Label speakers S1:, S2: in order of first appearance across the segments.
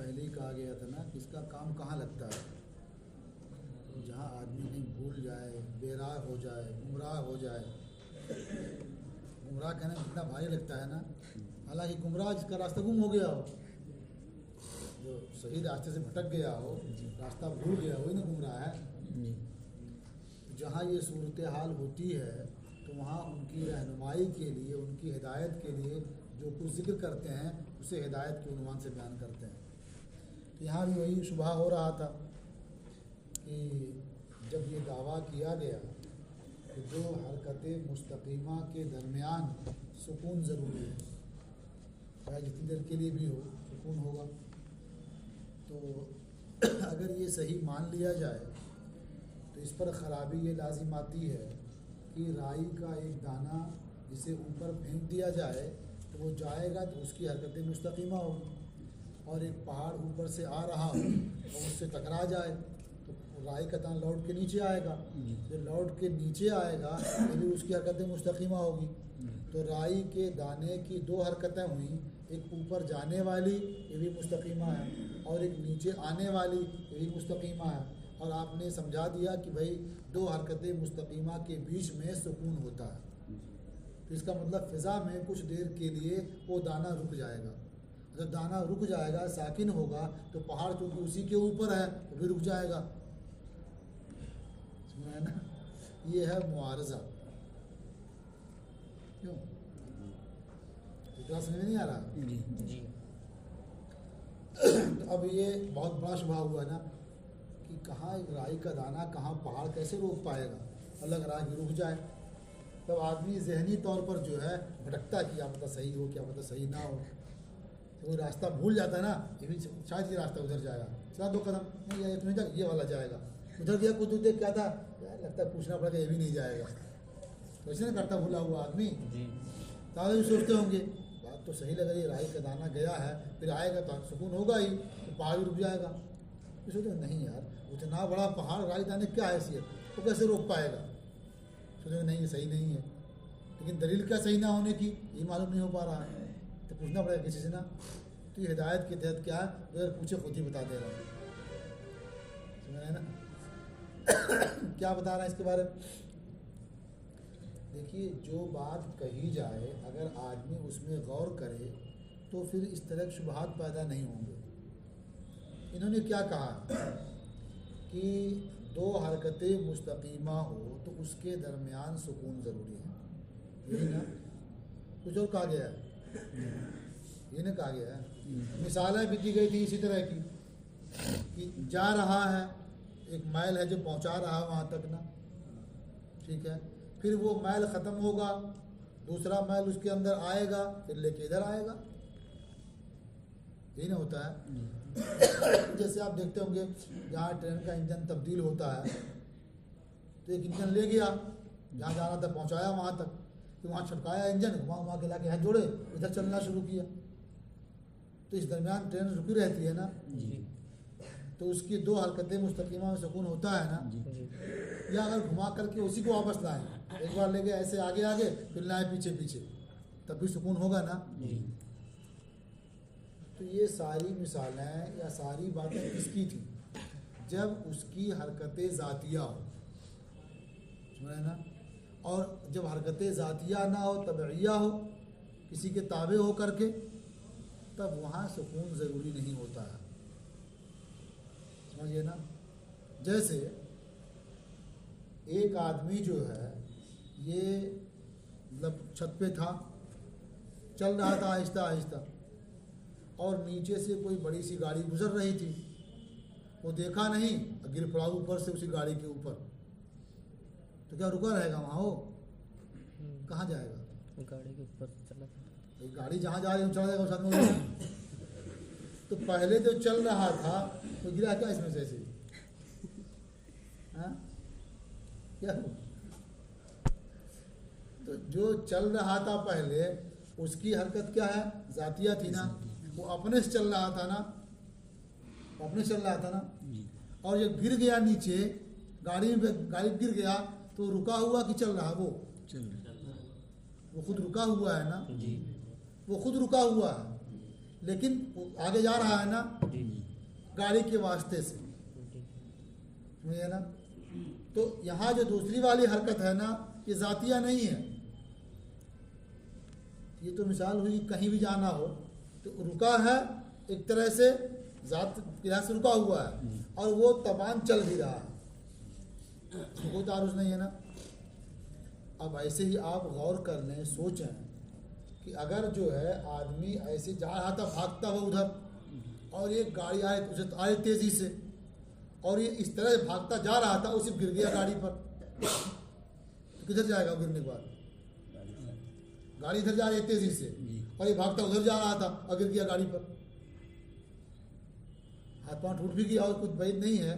S1: पहले ही कहा गया था ना कि इसका काम कहाँ लगता है, जहाँ आदमी कहीं भूल जाए, बेराह हो जाए, गुमराह हो जाए। गुमराह कहना कितना भारी लगता है ना। हालांकि गुमराह जिसका रास्ता गुम हो गया हो, जो सही रास्ते से भटक गया हो, रास्ता भूल गया, वही ना गुमराह है। जहाँ ये सूरत हाल होती है तो वहाँ उनकी रहनुमाई के लिए, उनकी हिदायत के लिए जो कुछ जिक्र करते हैं उसे हिदायत के उन्वान से बयान करते हैं। तो यहाँ भी वही शुबहा हो रहा था कि जब ये दावा किया गया कि दो हरकत मुस्तकीमा के दरमियान सुकून ज़रूरी है, चाहे जितनी देर के लिए भी हो सुकून होगा, तो अगर ये सही मान लिया जाए तो इस पर ख़राबी ये लाजिम आती है कि राई का एक दाना जिसे ऊपर फेंक दिया जाए तो वो जाएगा तो उसकी हरकत मुस्तकीमा होगी, और एक पहाड़ ऊपर से आ रहा हो और उससे टकरा जाए तो राई का दाना लौट के नीचे आएगा, जो लौट के नीचे आएगा तो भी उसकी हरकत मुस्तकीमा होगी। तो राई के दाने की दो हरकतें हुई, एक ऊपर जाने वाली ये भी मुस्तकीमा है और एक नीचे आने वाली ये भी मुस्तकीमा है, और आपने समझा दिया कि भाई दो हरकतें मुस्तकीमा के बीच में सुकून होता है। तो इसका मतलब फ़िज़ा में कुछ देर के लिए वो दाना रुक जाएगा। जब दाना रुक जाएगा, साकिन होगा, तो पहाड़ क्योंकि उसी के ऊपर है तो भी रुक जाएगा। सुना है ना, ये है मुआरज़ा। क्यों समझ में नहीं आ रहा?
S2: जी।
S1: तो अब ये बहुत बड़ा शुबहा हुआ ना कि कहाँ राई का दाना, कहाँ पहाड़ कैसे रोक पाएगा। अलग राह की रुक जाए तब आदमी जहनी तौर पर जो है भटकता कि क्या पता सही हो, क्या पता सही ना हो। तो वो रास्ता भूल जाता है ना, ये भी शायद ये रास्ता उधर जाएगा, चला दो कदम नहीं जाएगा, नहीं जाएगा, ये वाला जाएगा। उधर गया कुछ देख क्या था यार, लगता है पूछना पड़ेगा, ये भी नहीं जाएगा। तो ऐसे ना करता भूला हुआ आदमी। ताज़ा भी सोचते होंगे बात तो सही लग रही है, राई का दाना गया है फिर आएगा तो सुकून होगा ही, तो पहाड़ भी रुक जाएगा। तो सोचते नहीं यार, उतना बड़ा पहाड़ राई दाने क्या हैसियत, वो कैसे रोक पाएगा। सोचते नहीं, सही नहीं है। लेकिन दलील क्या सही ना होने की ये मालूम नहीं हो पा रहा है, तो पूछना पड़ेगा किसी से ना। तो ये हिदायत के तहत क्या है, अगर पूछे खुद ही बता दे रहा हूँ। समझ रहे ना क्या बता रहा है इसके बारे में। देखिए, जो बात कही जाए अगर आदमी उसमें गौर करे तो फिर इस तरह के शुबहात पैदा नहीं होंगे। इन्होंने क्या कहा कि दो हरकतें मुस्तकीमा हो तो उसके दरमियान सुकून ज़रूरी है, यही ना। कुछ और कहा गया है, ये ना कहा गया है। मिसालें भी दी गई थी इसी तरह की कि जा रहा है, एक मैल है जो पहुंचा रहा है वहाँ तक ना, ठीक है, फिर वो मैल ख़त्म होगा, दूसरा मैल उसके अंदर आएगा, फिर लेके इधर आएगा, यही ना होता है। जैसे आप देखते होंगे जहाँ ट्रेन का इंजन तब्दील होता है, तो एक इंजन ले गया जहाँ जाना था पहुँचाया वहाँ तक, फिर वहाँ छटकाया इंजन, वहाँ के लाके हाथ जोड़े, इधर चलना शुरू किया। तो इस दरमियान ट्रेन रुकी रहती है ना, तो उसकी दो हरकतें मुस्तकीमा में सुकून होता है ना। या अगर घुमा करके उसी को वापस लाएं, एक बार ले गए ऐसे आगे आगे, फिर लाए पीछे पीछे, तब भी सुकून होगा ना। तो ये सारी मिसालें या सारी बातें किसकी थी, जब उसकी हरकतें ज़ातिया हो, समझ ना। और जब हरकतें ज़ातिया ना हो, तबइया हो, किसी के ताबे हो करके, तब वहाँ सुकून ज़रूरी नहीं होता है, समझिए ना। जैसे एक आदमी जो है ये मतलब छत पे था, चल रहा था आहिस्ता आहिस्ता, और नीचे से कोई बड़ी सी गाड़ी गुजर रही थी, वो देखा नहीं, गिर पड़ा ऊपर से उसी गाड़ी के ऊपर। तो क्या रुका रहेगा वहाँ, वो कहाँ जाएगा,
S2: गाड़ी के ऊपर चला था,
S1: गाड़ी जहाँ जा रही है चला जाएगा साथ में। तो पहले जो चल रहा था तो गिरा क्या इसमें से ऐसे, हाँ क्या हुआ? तो जो चल रहा था पहले उसकी हरकत क्या है, जातिया थी ना, वो अपने से चल रहा था ना, अपने चल रहा था ना। और जब गिर गया नीचे, गाड़ी गिर गया तो रुका हुआ कि चल रहा, वो खुद रुका हुआ है ना, वो खुद रुका हुआ है। लेकिन वो आगे जा रहा है ना
S2: जी
S1: गाड़ी के वास्ते से,
S2: जी
S1: समझे ना। तो यहाँ जो दूसरी वाली हरकत है ना, ये जातिया नहीं है। ये तो मिसाल हुई कहीं भी जाना हो तो रुका है एक तरह से, जात यहाँ से रुका हुआ है और वो तमाम चल भी रहा है, कोई तारुज नहीं है ना। अब ऐसे ही आप गौर कर लें, सोचें कि अगर जो है आदमी ऐसे जा रहा था भागता हुआ उधर, और एक गाड़ी आए उसे आए तेज़ी से, और ये इस तरह से भागता जा रहा था, उसे गिर गया गाड़ी पर, तो किधर जाएगा गिरने के बाद? गाड़ी इधर जा रही है तेज़ी से और ये भागता उधर जा रहा था और गिर गया गाड़ी पर, हाथ पाँव टूट भी गया और कुछ वैध नहीं है,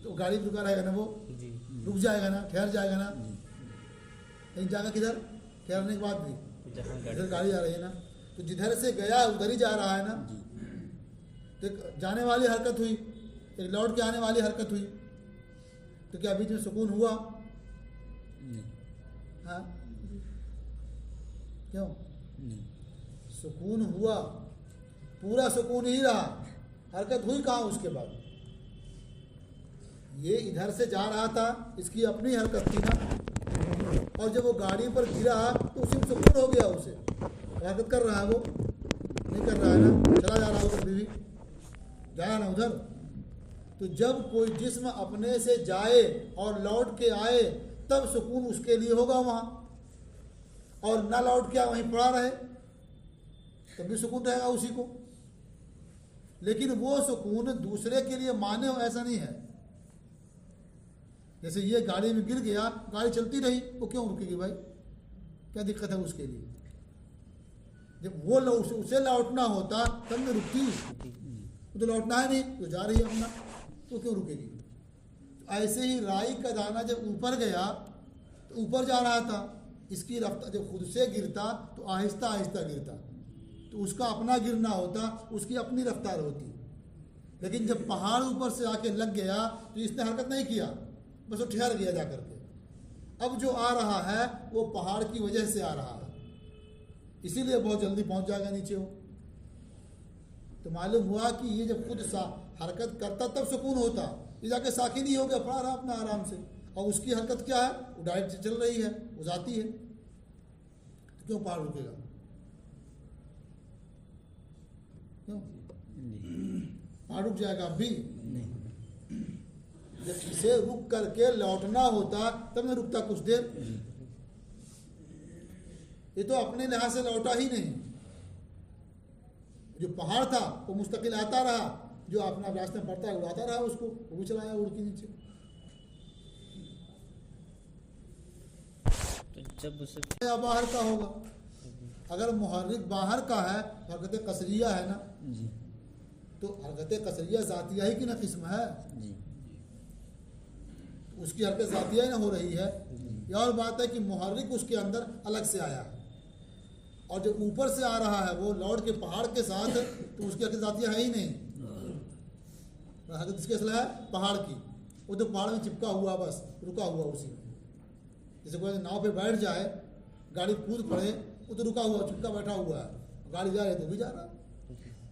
S1: तो गाड़ी रुका रहेगा ना, वो
S2: जी
S1: रुक जाएगा ना, ठहर जाएगा ना, नहीं जाएगा किधर? ठहरने के बाद भी
S2: जहाँ
S1: इधर गाड़ी आ रही है ना, तो जिधर से गया उधर ही जा रहा है ना। तो एक जाने वाली हरकत हुई, एक लौट के आने वाली हरकत हुई, तो क्या बीच में सुकून हुआ? हाँ, क्यों? सुकून हुआ, पूरा सुकून ही रहा, हरकत हुई कहाँ उसके बाद? ये इधर से जा रहा था, इसकी अपनी हरकत थी ना, और जब वो गाड़ी पर गिरा तो उसी में सुकून हो गया, उसे हरकत कर रहा है, वो नहीं कर रहा है ना, चला जा रहा है उधर, भी जाया ना उधर। तो जब कोई जिस्म अपने से जाए और लौट के आए तब सुकून उसके लिए होगा वहाँ, और ना लौट के वहीं पड़ा रहे तब भी सुकून रहेगा उसी को। लेकिन वो सुकून दूसरे के लिए माने हो ऐसा नहीं है। जैसे ये गाड़ी में गिर गया, गाड़ी चलती रही, वो क्यों रुकेगी भाई? क्या दिक्कत है उसके लिए? जब वो उसे लौटना होता तब में रुकती, वो तो लौटना है नहीं, तो जा रही है अपना, तो क्यों रुकेगी? ऐसे ही राई का दाना जब ऊपर गया तो ऊपर जा रहा था, इसकी रफ्तार जब खुद से गिरता तो आहिस्ता आहिस्ता गिरता, तो उसका अपना गिरना होता, उसकी अपनी रफ्तार होती। लेकिन जब पहाड़ ऊपर से आके लग गया तो इसने हरकत नहीं किया, बस वो ठहर गया जा करके। अब जो आ रहा है वो पहाड़ की वजह से आ रहा है, इसीलिए बहुत जल्दी पहुंच जाएगा नीचे वो। तो मालूम हुआ कि ये जब खुद हरकत करता तब सुकून होता, ये जाके साकिन ही हो गया, पड़ा रहा अपना आराम से, और उसकी हरकत क्या है? वो डायरेक्ट चल रही है, वो जाती है, तो क्यों पहाड़ रुकेगा? क्यों पहाड़ रुक जाएगा? अब भी जब इसे रुक करके लौटना होता तब नहीं रुकता कुछ देर। ये तो अपने लिहाज से लौटा ही नहीं, जो पहाड़ था वो मुस्तकिल आता रहा, जो अपना रास्ते में पड़ता है उड़ाता रहा उसको, वो भी चलाया उड़ के नीचे।
S2: तो जब उसे
S1: या बाहर का होगा, अगर मुहर्रिक बाहर का है, हरकत कसरिया है ना, तो हरकत कसरिया जातिया ही की ना किस्म है, उसकी हरकत जातिया ही ना हो रही है। यह और बात है कि मुहर्रिक उसके अंदर अलग से आया है, और जो ऊपर से आ रहा है वो लौट के पहाड़ के साथ, तो उसकी हरकत जातिया है ही नहीं। हरकत इसकी असल है पहाड़ की, वो तो पहाड़ में चिपका हुआ, बस रुका हुआ उसी में। जैसे कोई नाव पे बैठ जाए, गाड़ी कूद पड़े, वो तो रुका हुआ चिपका बैठा हुआ है, गाड़ी जा रही है तो भी जा रहा है,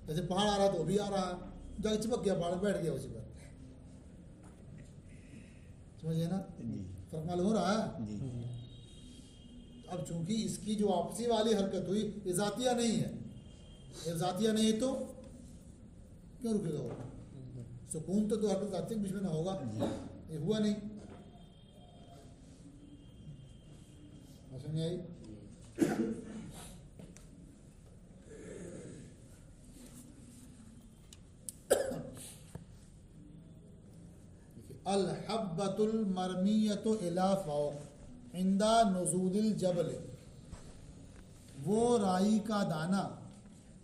S1: जैसे पहाड़ आ रहा है तो भी आ रहा है, जाके चिपक गया पहाड़, बैठ गया उसी पर। समझिए ना, फर्क मालूम हो रहा है। अब चूंकि इसकी जो आपसी वाली हरकत हुई ये जातिया नहीं है, ये जातिया नहीं तो क्यों रुकेगा वो? सुकून तो हरकत जाती के बीच में ना होगा, ये हुआ नहीं। समझ आई? अल हब्बतुल मरमियतु इला फौक इंदा नुज़ूलिल जबल, वो राई का दाना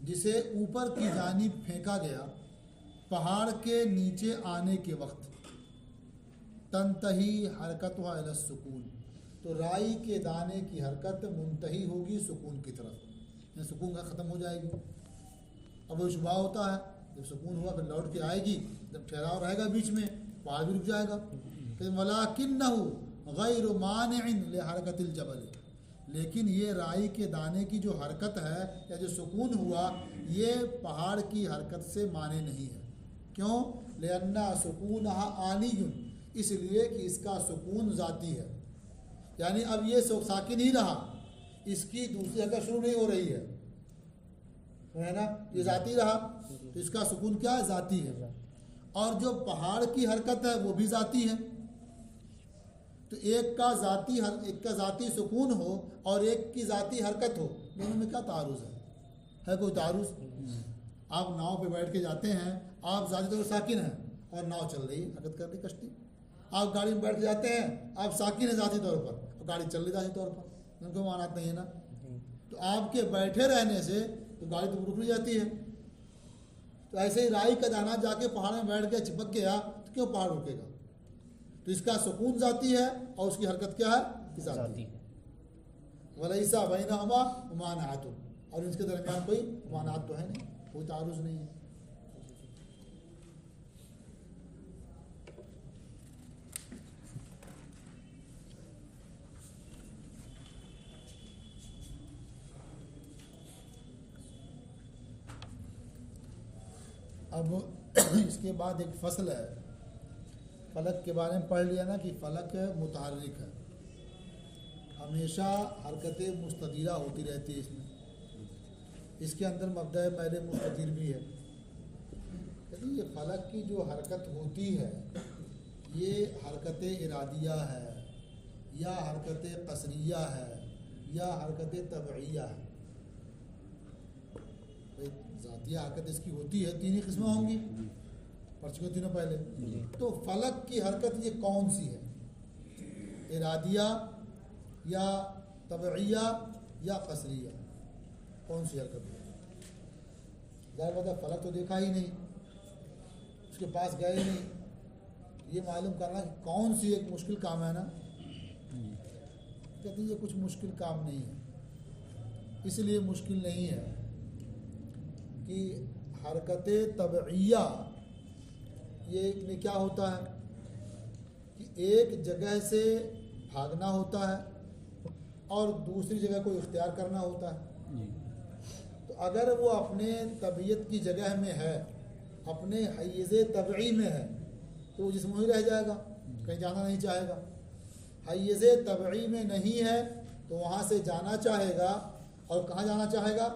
S1: जिसे ऊपर की जानिब फेंका गया पहाड़ के नीचे आने के वक्त, तंतही हरकत व इला सुकून, तो राई के दाने की हरकत मुंतही होगी सुकून की तरफ, सुकून का ख़त्म हो जाएगी। अब वो शुबा होता है, जब सुकून हुआ फिर लौट के आएगी, जब ठहराव रहेगा बीच में पहाड़ भी रुक जाएगा। वलाकिन्नहु गैरु मानिइन लिहरकतिल जबल, लेकिन ये राई के दाने की जो हरकत है या जो सुकून हुआ, ये पहाड़ की हरकत से माने नहीं है। क्यों? लिअन्ना सुकूनहा आनियुन, इसलिए कि इसका सुकून ज़ाती है। यानी अब ये साकिन ही रहा, इसकी दूसरी हरकत शुरू नहीं हो रही है ना, ये ज़ाती रहा, तो इसका सुकून क्या है? ज़ाती है। और जो पहाड़ की हरकत है वो भी ज़ाती है। तो एक का ज़ाती सुकून हो और एक की ज़ाती हरकत हो, दोनों में क्या तारुज़ है कोई तारुज़? आप नाव पे बैठ के जाते हैं, आप ज़ाती तौर पर साकिन हैं और नाव चल रही है, हरकत कर रही कश्ती। आप गाड़ी में बैठ के जाते हैं, आप साकिन हैं ज़ाती तौर पर और गाड़ी चल रही ज़ाती तौर पर, उनको मानत नहीं है ना। तो आपके बैठे रहने से तो गाड़ी तो रुक नहीं जाती है। तो ऐसे ही राई का दाना जाके पहाड़ में बैठ के चिपक गया तो क्यों पहाड़ रुकेगा? तो इसका सुकून ज़ाती है और उसकी हरकत क्या है? ज़ाती है। वलैसा बैनहुमा मुमानअतुन, और इसके दरमियान कोई मुमानअत तो है नहीं, कोई तारुज़ नहीं है। अब इसके बाद एक फसल है, फलक के बारे में पढ़ लिया ना कि फलक मुतहर्रिक है, हमेशा हरकतें मुस्तदीरा होती रहती है इसमें। इसके अंदर मब्दा पहले मुस्तदीर भी है। यदि ये फलक की जो हरकत होती है ये हरकत इरादिया है या हरकत कसरिया है या हरकत तबईया है। ज़ातिया हरकत इसकी होती है, तीन ही किस्में होंगी, पढ़ चुके तीनों पहले। तो फलक की हरकत ये कौन सी है? इरादिया या तबईया या कसरिया, कौन सी हरकत है? ज़ाहिर बात है फलक तो देखा ही नहीं, उसके पास गए ही नहीं, ये मालूम करना कि कौन सी एक मुश्किल काम है ना। कहते ये कुछ मुश्किल काम नहीं है। इसलिए मुश्किल नहीं है कि हरकत तबईया ये में क्या होता है कि एक जगह से भागना होता है और दूसरी जगह को इख्तियार करना होता है। तो अगर वो अपने तबीयत की जगह में है, अपने हैज़े तबई में है, तो वो जिस्म ही रह जाएगा, कहीं जाना नहीं चाहेगा। हैज़े तबई में नहीं है तो वहाँ से जाना चाहेगा, और कहाँ जाना चाहेगा?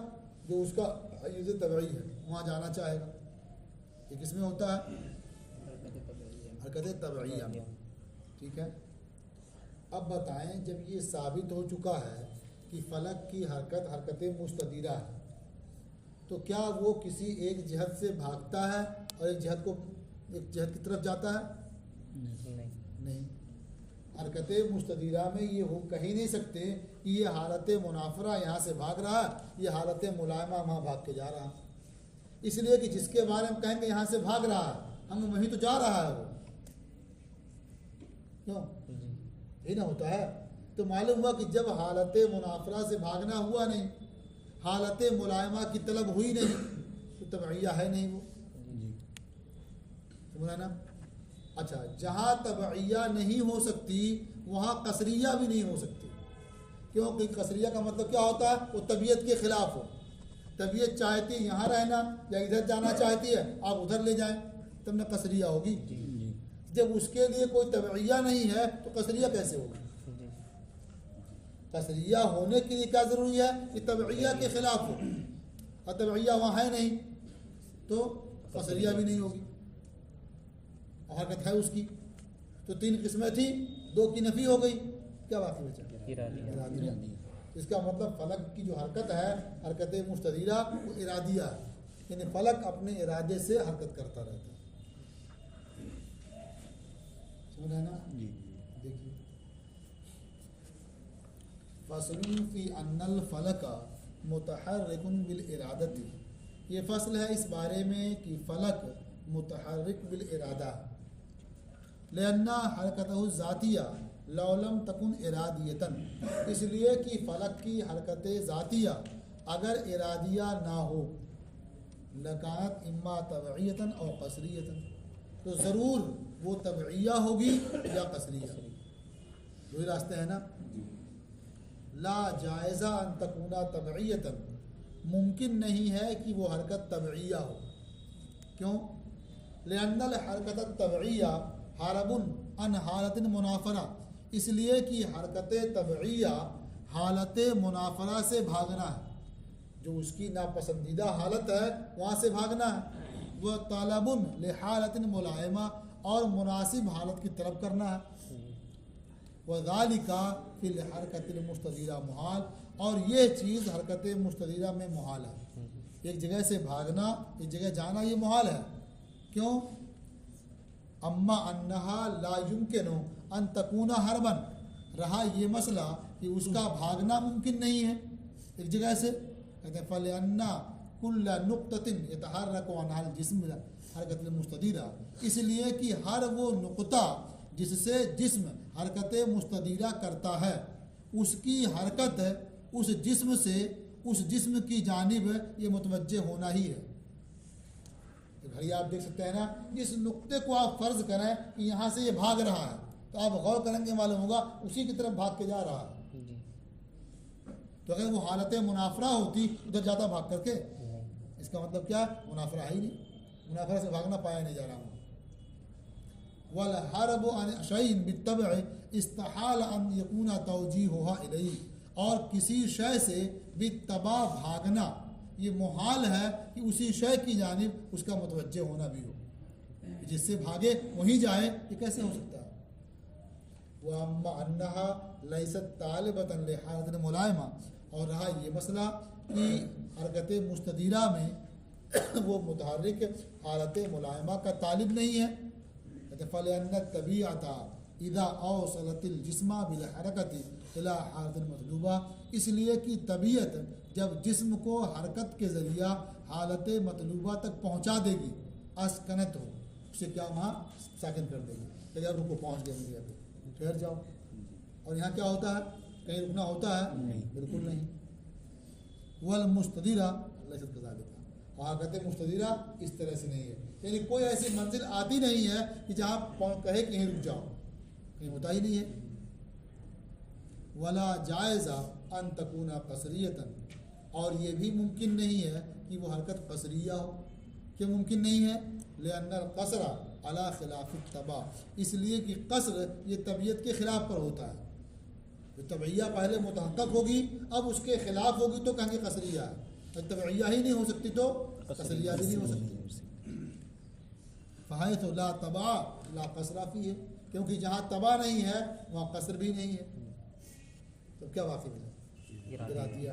S1: जो उसका हैज़े तबई है वहाँ जाना चाहेगा। ये किसमें होता है? हरकत तबईया में। ठीक है। अब बताएं, जब ये साबित हो चुका है कि फलक की हरकत मुस्तदीरा है, तो क्या वो किसी एक जहत से भागता है और एक जहत की तरफ जाता है? नहीं। हरकत मुस्तदीरा में ये हो कह ही नहीं सकते कि ये हालत मुनाफरा यहाँ से भाग रहा है, ये हालत मुलायमा वहाँ भाग के जा रहा है। इसलिए कि जिसके बारे में कहेंगे यहाँ से भाग रहा है, हम वहीं तो जा रहा है वो, क्यों? यही ना होता है। तो मालूम हुआ कि जब हालत मुनाफरा से भागना हुआ नहीं, हालत मुलायमा की तलब हुई नहीं, तो तबईया है नहीं वो, समझा ना। अच्छा, जहाँ तबईया नहीं हो सकती वहाँ कसरिया भी नहीं हो सकती। क्योंकि कसरिया का मतलब क्या होता है? वो तबीयत के खिलाफ हो। तबीयत चाहती है यहाँ रहना या इधर जाना चाहती है, आप उधर ले जाएं, तब न कसरिया होगी। जब उसके लिए कोई तबईया नहीं है तो कसरिया कैसे होगी? कसरिया होने के लिए क्या ज़रूरी है कि तबईया के खिलाफ हो, और तबईया वहाँ है नहीं तो कसरिया भी नहीं होगी। हरकत है उसकी, तो तीन किस्में थी, दो की नफी हो गई, क्या बाकी बचा? इरादिया। इसका मतलब फलक की जो हरकत है, हरकत मुस्तदीरा, वो इरादिया है, यानी फलक अपने इरादे से हरकत करता रहता है। समझ है ना? देखिए, फस्लुन फी अन्नल फलका मुतहर्रिकुन बिल इरादती, ये फसल है इस बारे में कि फलक मुतहर्रिक बिल इरादा, लिअन्ना हरकतहु ज़ातिया लौलम तकुन इरादियतन, इसलिए कि फलक की हरकत ज़ातिया अगर इरादिया ना हो, लकानत इम्मा तबईयतन और कसरियतन, तो ज़रूर वो तबईया होगी या कसरिया, दो ही रास्ते हैं ना। ला जायज़ा अन तकूना तबईयतन, मुमकिन नहीं है कि वो हरकत तबईया हो। क्यों? लिअन्नल हरकत तबईया हारबुन अन हालतिन मुनाफरा, इसलिए कि हरकत तबईया हालत मुनाफरा से भागना है, जो उसकी नापसंदीदा हालत है वहाँ से भागना है। वह तालबुन ले हालतिन मुलायमा, और मुनासिब हालत की तरफ करना है। वज़ालिका फिल हरकतिल मुस्तदीरा मुहाल, और ये चीज़ हरकत मुस्तदीरा में मुहाल है। एक जगह से भागना, एक जगह जाना, ये मुहाल है। क्यों? अम्मा अन्नहा ला युमकिनु अन तकूना हरबन, रहा ये मसला कि उसका भागना मुमकिन नहीं है एक जगह से, कहते हैं फल अन्ना कुल्ला नुक्ततिन यतहर्रकु अनहल जिस्म हरकत मुस्तदीरा, इसलिए कि हर वो नुक्ता जिससे जिस्म हरकत मुस्तदीरा करता है, उसकी हरकत उस जिस्म से उस जिस्म की जानिब ये मुतवज्जे होना ही है। घड़ी आप देख सकते हैं ना, जिस नुक्ते को आप फर्ज करें कि यहाँ से ये भाग रहा है, तो आप गौर करेंगे मालूम होगा उसी की तरफ भाग के जा रहा है।
S2: जी।
S1: तो अगर वो हालत मुनाफरा होती उधर जाता भाग करके, इसका मतलब क्या? मुनाफरा है ही नहीं, मुनाफरा से भागना पाया नहीं जा रहा हूँ। वल हरब अन शैइन बित्तबअ इस्तहाल अन यकूना तवजीहुहा इलैहि, और किसी शय से बित्तबा भागना ये मुहाल है कि उसी शय की जानिब उसका मुतवज्जे होना भी हो, जिससे भागे वहीं जाए, ये कैसे हो सकता है? वह अम्मा अन्नहा लैसत तालिबतन लिहालतिन मुलायमा, और रहा ये मसला कि हरकत मुस्तदीरा में वो मुतहर्रिक हालत मुलायमा का तालिब नहीं है। फ़लिअन्न तबीअता इदा औसलतिल जिस्मा बिल हरकति इला हालतिन मतलूबा, इसलिए कि तबीयत जब जिस्म को हरकत के ज़रिया हालत मतलूबा तक पहुँचा देगी, अस्कनत हो, उसे क्या वहाँ साकिन कर देगी, तो अब रुको पहुँच गए इंडिया पे, ठहर जाओ। और यहाँ क्या होता है? कहीं रुकना होता है? बिल्कुल नहीं। वल मुस्तदीरा लैसत कज़ालिका, और हरकत मुस्तदीरा इस तरह से नहीं है, यानी कोई ऐसी मंजिल आती नहीं है कि जहाँ कहे कि यहीं रुक जाओ, कहीं होता ही नहीं है। वला जायज़ा अन तकूना कसरियतन, और ये भी मुमकिन नहीं है कि वो हरकत कसरिया हो। क्यों मुमकिन नहीं है? लिअन्नल कसरा अला खिलाफ तबा, इसलिए कि कसर ये तबीयत के खिलाफ पर होता है। जो तबैया पहले मुतहक्कक होगी, अब उसके खिलाफ होगी तो कहेंगे कसरिया है। तबैया ही नहीं हो सकती तो कसरिया भी नहीं हो सकती। फ़हाय तो ला तबा ला कसरा फी है, क्योंकि जहाँ तबा नहीं है वहाँ कसर भी नहीं है। तो क्या वाक़ई मिला? गिरा दिया।